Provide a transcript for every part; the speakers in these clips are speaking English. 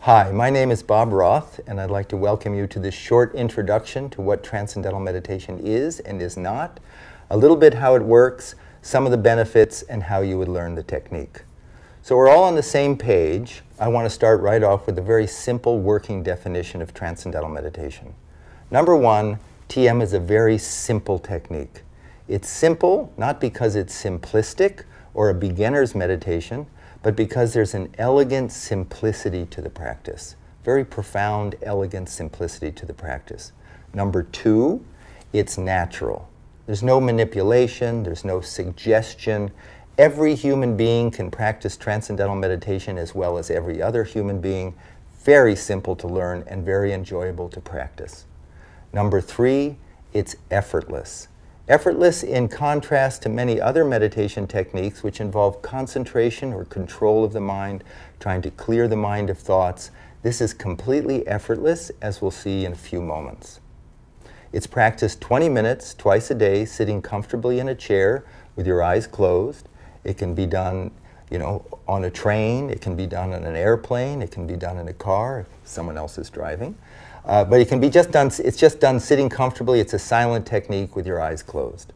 Hi, my name is Bob Roth, and I'd like to welcome you to this short introduction to what Transcendental Meditation is and is not, a little bit how it works, some of the benefits, and how you would learn the technique. So we're all on the same page. I want to start right off with a very simple working definition of Transcendental Meditation. Number one, TM is a very simple technique. It's simple not because it's simplistic or a beginner's meditation, but because there's an elegant simplicity to the practice. Very profound, elegant simplicity to the practice. Number two, it's natural. There's no manipulation, there's no suggestion. Every human being can practice Transcendental Meditation as well as every other human being. Very simple to learn and very enjoyable to practice. Number three, it's effortless. Effortless in contrast to many other meditation techniques which involve concentration or control of the mind, trying to clear the mind of thoughts. This is completely effortless, as we'll see in a few moments. It's practiced 20 minutes twice a day, sitting comfortably in a chair with your eyes closed. It can be done, on a train, it can be done on an airplane, it can be done in a car if someone else is driving. But it can be it's just done sitting comfortably. It's a silent technique with your eyes closed.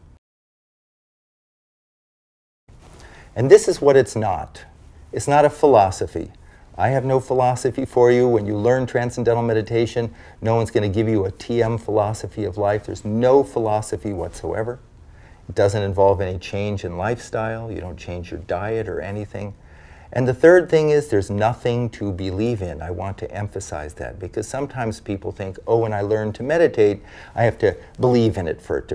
And this is what it's not. It's not a philosophy. I have no philosophy for you. When you learn Transcendental Meditation, no one's going to give you a TM philosophy of life. There's no philosophy whatsoever. It doesn't involve any change in lifestyle. You don't change your diet or anything. And the third thing is there's nothing to believe in. I want to emphasize that because sometimes people think, oh, when I learn to meditate, I have to believe in it for it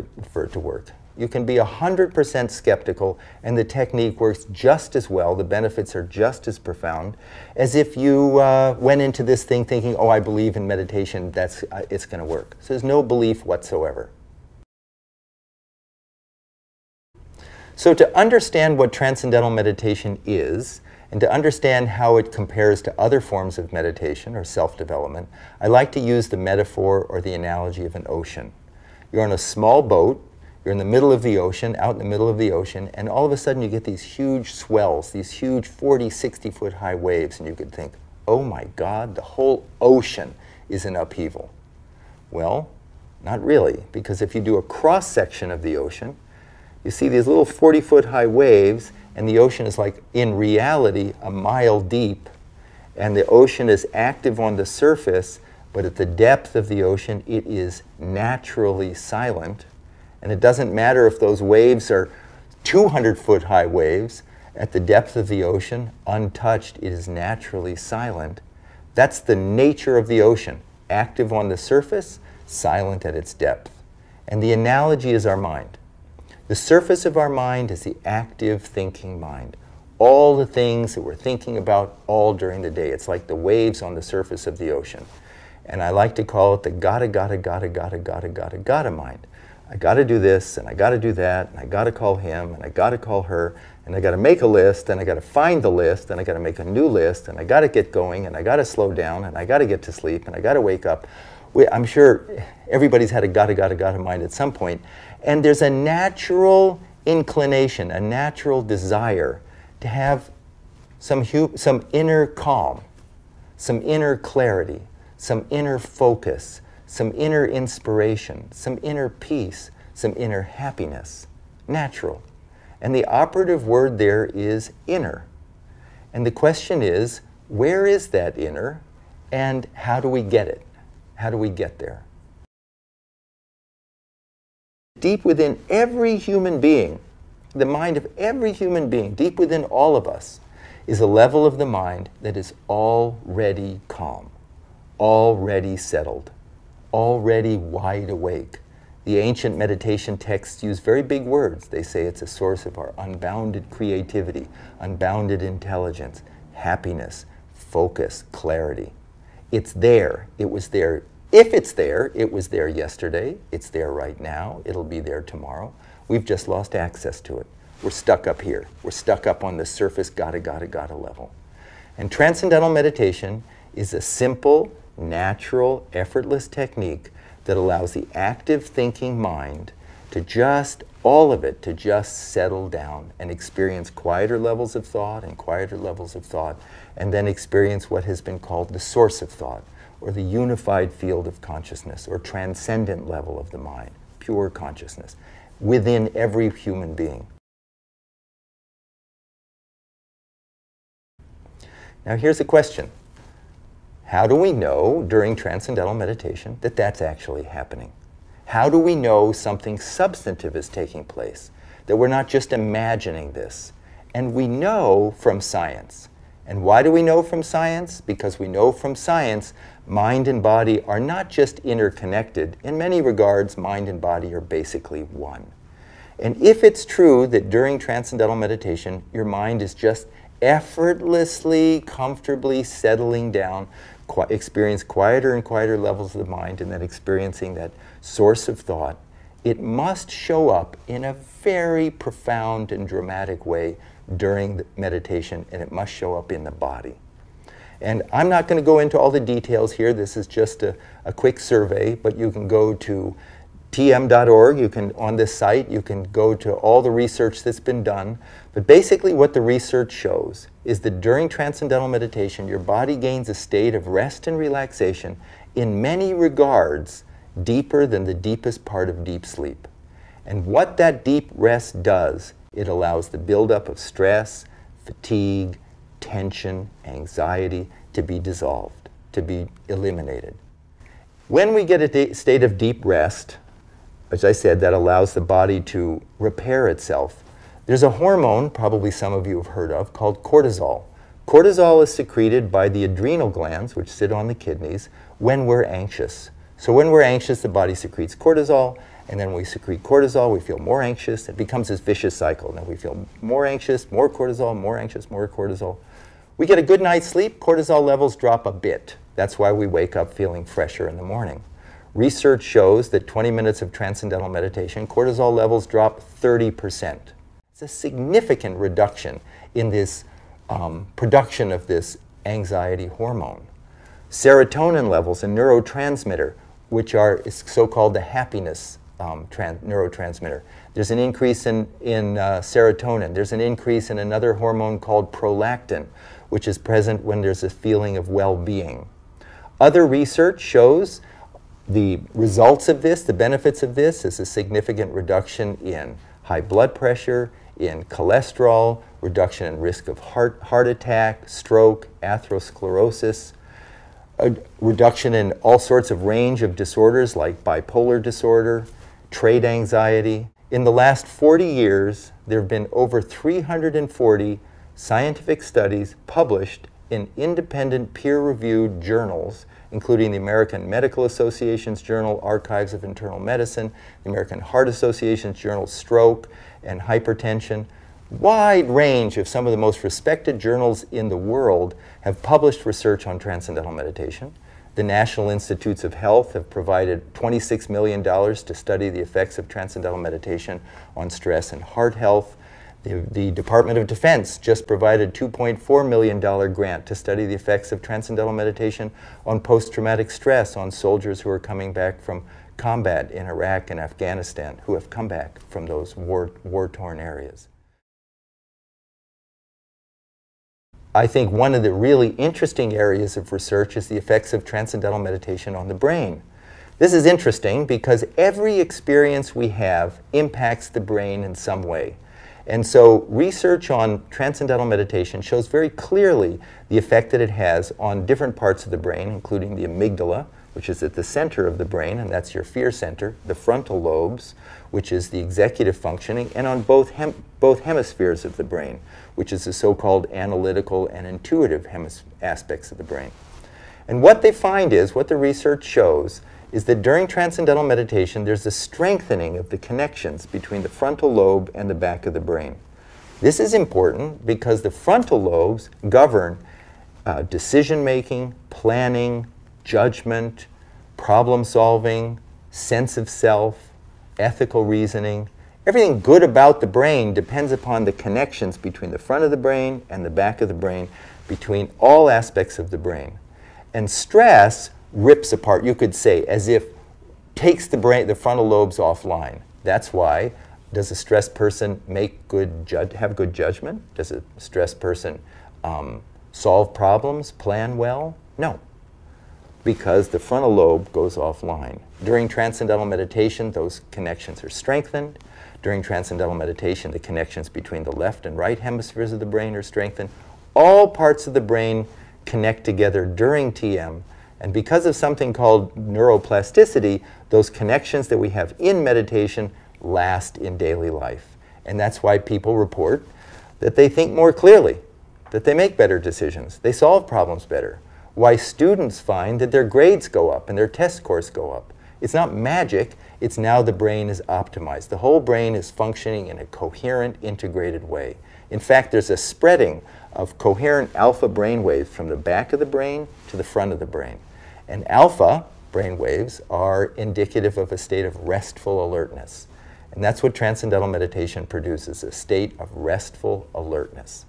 to work. You can be 100% skeptical and the technique works just as well, the benefits are just as profound, as if you went into this thing thinking, oh, I believe in meditation, it's going to work. So there's no belief whatsoever. So to understand what Transcendental Meditation is, and to understand how it compares to other forms of meditation or self-development, I like to use the metaphor or the analogy of an ocean. You're on a small boat, you're in the middle of the ocean, out in the middle of the ocean, and all of a sudden you get these huge swells, these huge 40, 60-foot high waves, and you could think, oh my God, the whole ocean is in upheaval. Well, not really, because if you do a cross-section of the ocean, you see these little 40-foot high waves, and the ocean is like, in reality, a mile deep. And the ocean is active on the surface, but at the depth of the ocean, it is naturally silent. And it doesn't matter if those waves are 200-foot high waves. At the depth of the ocean, untouched, it is naturally silent. That's the nature of the ocean. Active on the surface, silent at its depth. And the analogy is our mind. The surface of our mind is the active thinking mind. All the things that we're thinking about all during the day. It's like the waves on the surface of the ocean. And I like to call it the gotta mind. I gotta do this, and I gotta do that, and I gotta call him, and I gotta call her, and I gotta make a list, and I gotta find the list, and I gotta make a new list, and I gotta get going, and I gotta slow down, and I gotta get to sleep, and I gotta wake up. I'm sure everybody's had a gotta mind at some point. And there's a natural inclination, a natural desire to have some inner calm, some inner clarity, some inner focus, some inner inspiration, some inner peace, some inner happiness. Natural. And the operative word there is inner. And the question is, where is that inner, and how do we get it? How do we get there? Deep within every human being, the mind of every human being, deep within all of us, is a level of the mind that is already calm, already settled, already wide awake. The ancient meditation texts use very big words. They say it's a source of our unbounded creativity, unbounded intelligence, happiness, focus, clarity. It's there. It was there. If it's there, it was there yesterday. It's there right now. It'll be there tomorrow. We've just lost access to it. We're stuck up here. We're stuck up on the surface gotta level. And Transcendental Meditation is a simple, natural, effortless technique that allows the active thinking mind to just, all of it, to just settle down and experience quieter levels of thought and quieter levels of thought, and then experience what has been called the source of thought, or the unified field of consciousness, or transcendent level of the mind, pure consciousness, within every human being. Now here's a question. How do we know during transcendental meditation that that's actually happening? How do we know something substantive is taking place? That we're not just imagining this? And we know from science. And why do we know from science? Because we know from science mind and body are not just interconnected. In many regards, mind and body are basically one. And if it's true that during transcendental meditation, your mind is just effortlessly, comfortably settling down, experience quieter and quieter levels of the mind, and then experiencing that source of thought, it must show up in a very profound and dramatic way during the meditation, and it must show up in the body. And I'm not going to go into all the details here. This is just a quick survey, but you can go to tm.org, you can, on this site, you can go to all the research that's been done. But basically what the research shows is that during transcendental meditation, your body gains a state of rest and relaxation in many regards deeper than the deepest part of deep sleep. And what that deep rest does, it allows the buildup of stress, fatigue, tension, anxiety to be dissolved, to be eliminated. When we get a state of deep rest, as I said, that allows the body to repair itself, there's a hormone, probably some of you have heard of, called cortisol. Cortisol is secreted by the adrenal glands, which sit on the kidneys, when we're anxious. So when we're anxious, the body secretes cortisol, and then when we secrete cortisol, we feel more anxious. It becomes this vicious cycle. Then we feel more anxious, more cortisol, more anxious, more cortisol. We get a good night's sleep, cortisol levels drop a bit. That's why we wake up feeling fresher in the morning. Research shows that 20 minutes of transcendental meditation, cortisol levels drop 30%. It's a significant reduction in this production of this anxiety hormone. Serotonin levels, a neurotransmitter, which is so-called the happiness neurotransmitter. There's an increase in serotonin. There's an increase in another hormone called prolactin, which is present when there's a feeling of well-being. Other research shows the results of this, the benefits of this, is a significant reduction in high blood pressure, in cholesterol, reduction in risk of heart attack, stroke, atherosclerosis, a reduction in all sorts of range of disorders like bipolar disorder, trait anxiety. In the last 40 years, there have been over 340 scientific studies published in independent peer-reviewed journals, including the American Medical Association's Journal, Archives of Internal Medicine, the American Heart Association's Journal, Stroke and Hypertension. Wide range of some of the most respected journals in the world have published research on transcendental meditation. The National Institutes of Health have provided $26 million to study the effects of transcendental meditation on stress and heart health. The Department of Defense just provided a $2.4 million grant to study the effects of transcendental meditation on post-traumatic stress on soldiers who are coming back from combat in Iraq and Afghanistan, who have come back from those war-torn areas. I think one of the really interesting areas of research is the effects of transcendental meditation on the brain. This is interesting because every experience we have impacts the brain in some way. And so research on transcendental meditation shows very clearly the effect that it has on different parts of the brain, including the amygdala, which is at the center of the brain, and that's your fear center, the frontal lobes, which is the executive functioning, and on both hemispheres of the brain, which is the so-called analytical and intuitive aspects of the brain. And what they find is, what the research shows, is that during transcendental meditation, there's a strengthening of the connections between the frontal lobe and the back of the brain. This is important because the frontal lobes govern decision-making, planning, judgment, problem-solving, sense of self, ethical reasoning. Everything good about the brain depends upon the connections between the front of the brain and the back of the brain, between all aspects of the brain. And stress rips apart, you could say, as if takes the frontal lobes offline. That's why, does a stressed person have good judgment? Does a stressed person solve problems, plan well? No, because the frontal lobe goes offline. During Transcendental meditation, those connections are strengthened. During Transcendental meditation, the connections between the left and right hemispheres of the brain are strengthened. All parts of the brain connect together during TM, and because of something called neuroplasticity, those connections that we have in meditation last in daily life. And that's why people report that they think more clearly, that they make better decisions, they solve problems better. Why students find that their grades go up and their test scores go up. It's not magic, it's now the brain is optimized. The whole brain is functioning in a coherent, integrated way. In fact, there's a spreading of coherent alpha brain waves from the back of the brain to the front of the brain. And alpha brain waves are indicative of a state of restful alertness. And that's what Transcendental meditation produces, a state of restful alertness.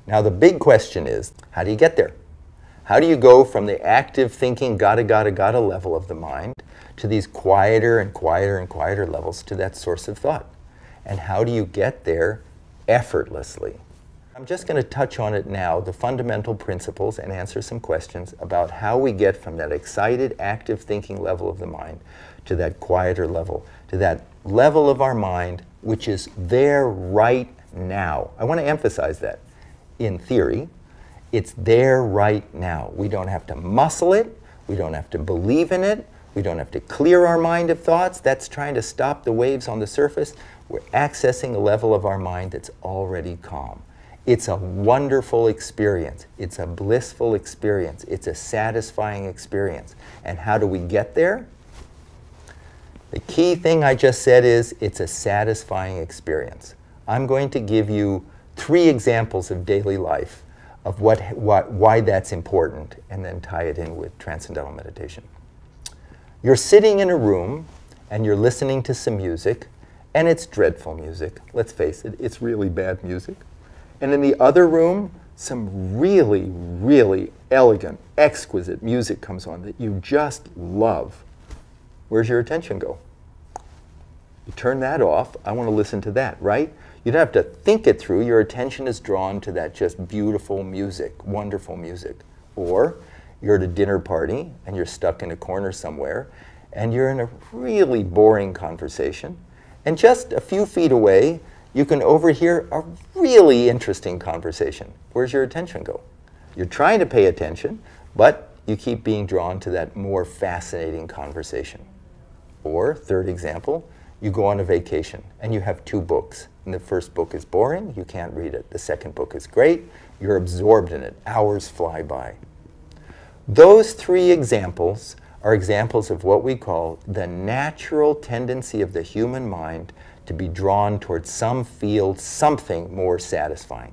Now the big question is, how do you get there? How do you go from the active thinking, gotta level of the mind to these quieter and quieter and quieter levels to that source of thought? And how do you get there effortlessly? I'm just going to touch on it now, the fundamental principles, and answer some questions about how we get from that excited, active thinking level of the mind to that quieter level, to that level of our mind which is there right now. I want to emphasize that. In theory, it's there right now. We don't have to muscle it. We don't have to believe in it. We don't have to clear our mind of thoughts. That's trying to stop the waves on the surface. We're accessing a level of our mind that's already calm. It's a wonderful experience. It's a blissful experience. It's a satisfying experience. And how do we get there? The key thing I just said is it's a satisfying experience. I'm going to give you 3 examples of daily life of why that's important, and then tie it in with Transcendental meditation. You're sitting in a room and you're listening to some music, and it's dreadful music. Let's face it, it's really bad music. And in the other room, some really, really elegant, exquisite music comes on that you just love. Where's your attention go? You turn that off. I want to listen to that, right? You don't have to think it through. Your attention is drawn to that just beautiful music, wonderful music. Or you're at a dinner party and you're stuck in a corner somewhere and you're in a really boring conversation, and just a few feet away you can overhear a really interesting conversation. Where's your attention go? You're trying to pay attention, but you keep being drawn to that more fascinating conversation. Or, third example, you go on a vacation and you have 2 books. And the first book is boring, you can't read it. The second book is great, you're absorbed in it. Hours fly by. Those 3 examples are examples of what we call the natural tendency of the human mind to be drawn towards some field, something more satisfying.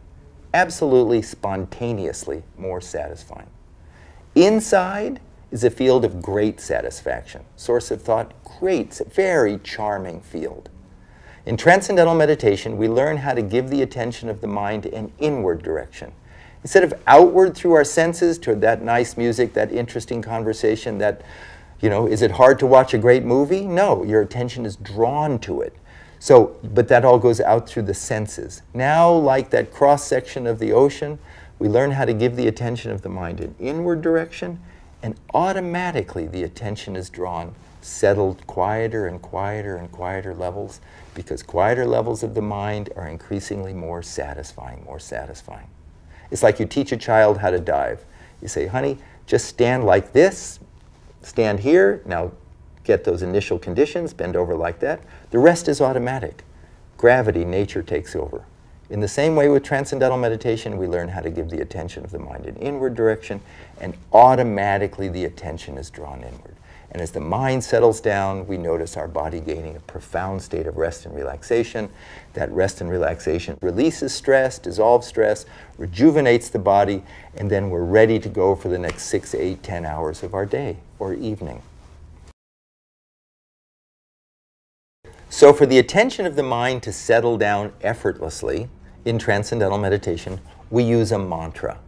Absolutely spontaneously more satisfying. Inside is a field of great satisfaction. Source of thought, great, very charming field. In Transcendental meditation, we learn how to give the attention of the mind an inward direction. Instead of outward through our senses toward that nice music, that interesting conversation, that, is it hard to watch a great movie? No, your attention is drawn to it. So, but that all goes out through the senses. Now, like that cross-section of the ocean, we learn how to give the attention of the mind an inward direction, and automatically the attention is drawn, settled quieter and quieter and quieter levels, because quieter levels of the mind are increasingly more satisfying, more satisfying. It's like you teach a child how to dive. You say, honey, just stand like this, stand here, now get those initial conditions, bend over like that. The rest is automatic. Gravity, nature takes over. In the same way with Transcendental meditation, we learn how to give the attention of the mind an inward direction, and automatically the attention is drawn inward. And as the mind settles down, we notice our body gaining a profound state of rest and relaxation. That rest and relaxation releases stress, dissolves stress, rejuvenates the body, and then we're ready to go for the next 6, 8, 10 hours of our day or evening. So for the attention of the mind to settle down effortlessly in Transcendental meditation, we use a mantra.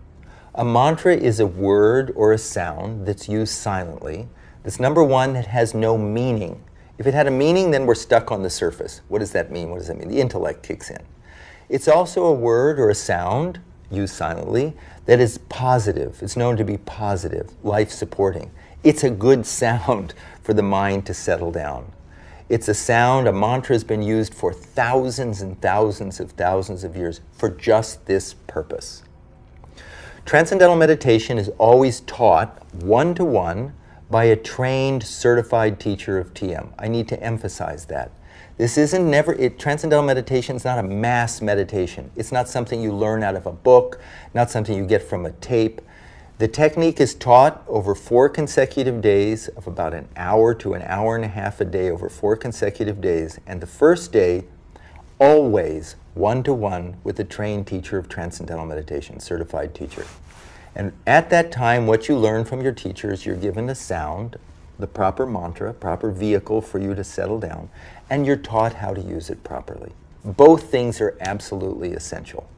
A mantra is a word or a sound that's used silently. That's number one, that has no meaning. If it had a meaning, then we're stuck on the surface. What does that mean? What does that mean? The intellect kicks in. It's also a word or a sound, used silently, that is positive. It's known to be positive, life-supporting. It's a good sound for the mind to settle down. It's a sound, a mantra has been used for thousands and thousands of years for just this purpose. Transcendental meditation is always taught one-to-one by a trained, certified teacher of TM. I need to emphasize that. This isn't Transcendental meditation is not a mass meditation. It's not something you learn out of a book, not something you get from a tape. The technique is taught over 4 consecutive days of about an hour to an hour and a half a day over 4 consecutive days. And the first day, always one-to-one with a trained teacher of Transcendental meditation, certified teacher. And at that time, what you learn from your teacher is you're given a sound, the proper mantra, proper vehicle for you to settle down, and you're taught how to use it properly. Both things are absolutely essential.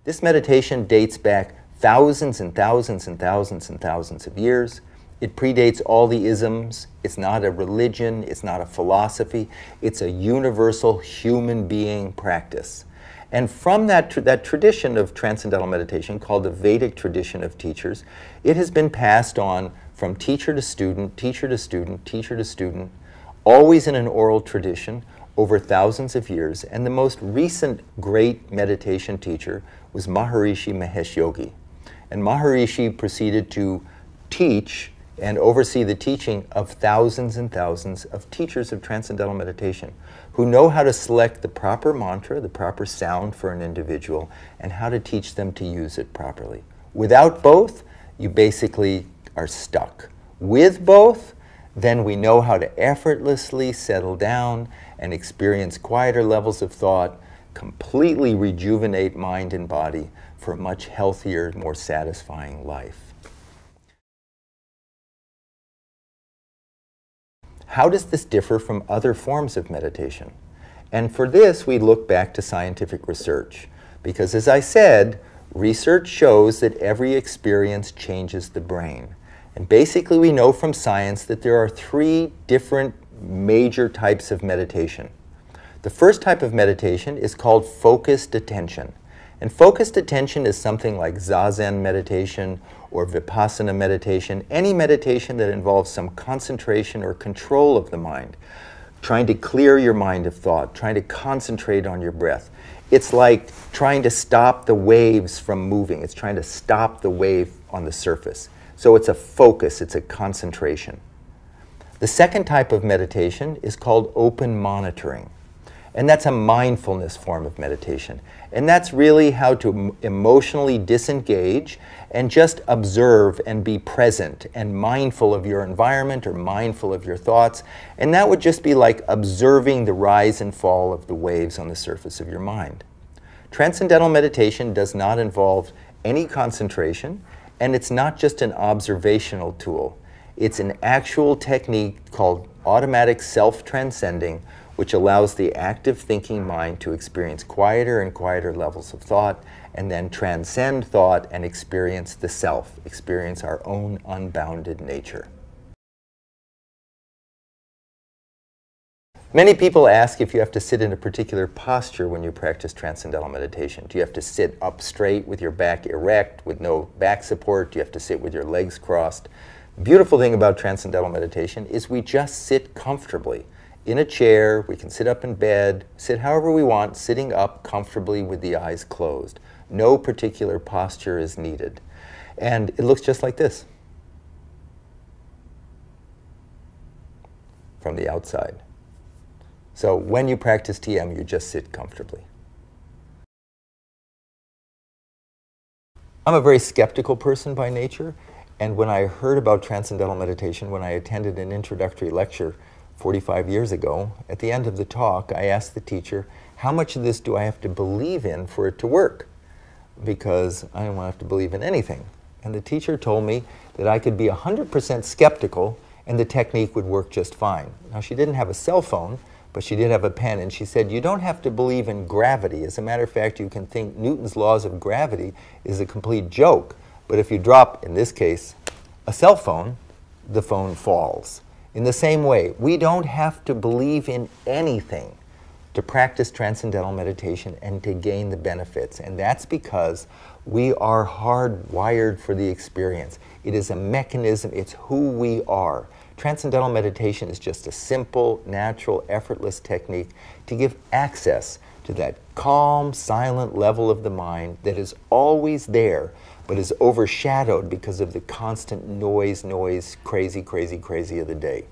This meditation dates back thousands and thousands and thousands and thousands of years. It predates all the isms. It's not a religion. It's not a philosophy. It's a universal human being practice. And from that tradition of Transcendental meditation, called the Vedic tradition of teachers, it has been passed on from teacher to student, teacher to student, teacher to student, always in an oral tradition over thousands of years. And the most recent great meditation teacher was Maharishi Mahesh Yogi. And Maharishi proceeded to teach and oversee the teaching of thousands and thousands of teachers of Transcendental meditation who know how to select the proper mantra, the proper sound for an individual, and how to teach them to use it properly. Without both, you basically are stuck. With both, then we know how to effortlessly settle down and experience quieter levels of thought, completely rejuvenate mind and body for a much healthier, more satisfying life. How does this differ from other forms of meditation? And for this, we look back to scientific research. Because as I said, research shows that every experience changes the brain. And basically, we know from science that there are 3 different major types of meditation. The first type of meditation is called focused attention. And focused attention is something like Zazen meditation or Vipassana meditation, any meditation that involves some concentration or control of the mind, trying to clear your mind of thought, trying to concentrate on your breath. It's like trying to stop the waves from moving. It's trying to stop the wave on the surface. So it's a focus, it's a concentration. The second type of meditation is called open monitoring. And that's a mindfulness form of meditation. And that's really how to emotionally disengage and just observe and be present and mindful of your environment or mindful of your thoughts. And that would just be like observing the rise and fall of the waves on the surface of your mind. Transcendental meditation does not involve any concentration, and it's not just an observational tool. It's an actual technique called automatic self-transcending, which allows the active thinking mind to experience quieter and quieter levels of thought, and then transcend thought and experience the self, experience our own unbounded nature. Many people ask if you have to sit in a particular posture when you practice Transcendental meditation. Do you have to sit up straight with your back erect, with no back support? Do you have to sit with your legs crossed? The beautiful thing about Transcendental meditation is we just sit comfortably. In a chair, we can sit up in bed, sit however we want, sitting up comfortably with the eyes closed. No particular posture is needed. And it looks just like this from the outside. So when you practice TM, you just sit comfortably. I'm a very skeptical person by nature, and when I heard about Transcendental meditation, when I attended an introductory lecture 45 years ago, at the end of the talk, I asked the teacher, how much of this do I have to believe in for it to work? Because I don't want to have to believe in anything. And the teacher told me that I could be 100% skeptical and the technique would work just fine. Now, she didn't have a cell phone, but she did have a pen, and she said, you don't have to believe in gravity. As a matter of fact, you can think Newton's laws of gravity is a complete joke. But if you drop, in this case, a cell phone, the phone falls. In the same way, we don't have to believe in anything to practice Transcendental meditation and to gain the benefits. And that's because we are hardwired for the experience. It is a mechanism, it's who we are. Transcendental meditation is just a simple, natural, effortless technique to give access to that calm, silent level of the mind that is always there, but is overshadowed because of the constant noise, crazy of the day.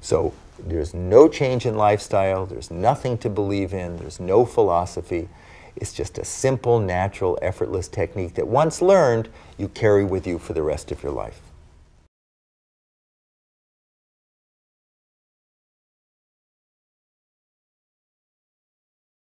So there's no change in lifestyle, there's nothing to believe in, there's no philosophy. It's just a simple, natural, effortless technique that once learned, you carry with you for the rest of your life.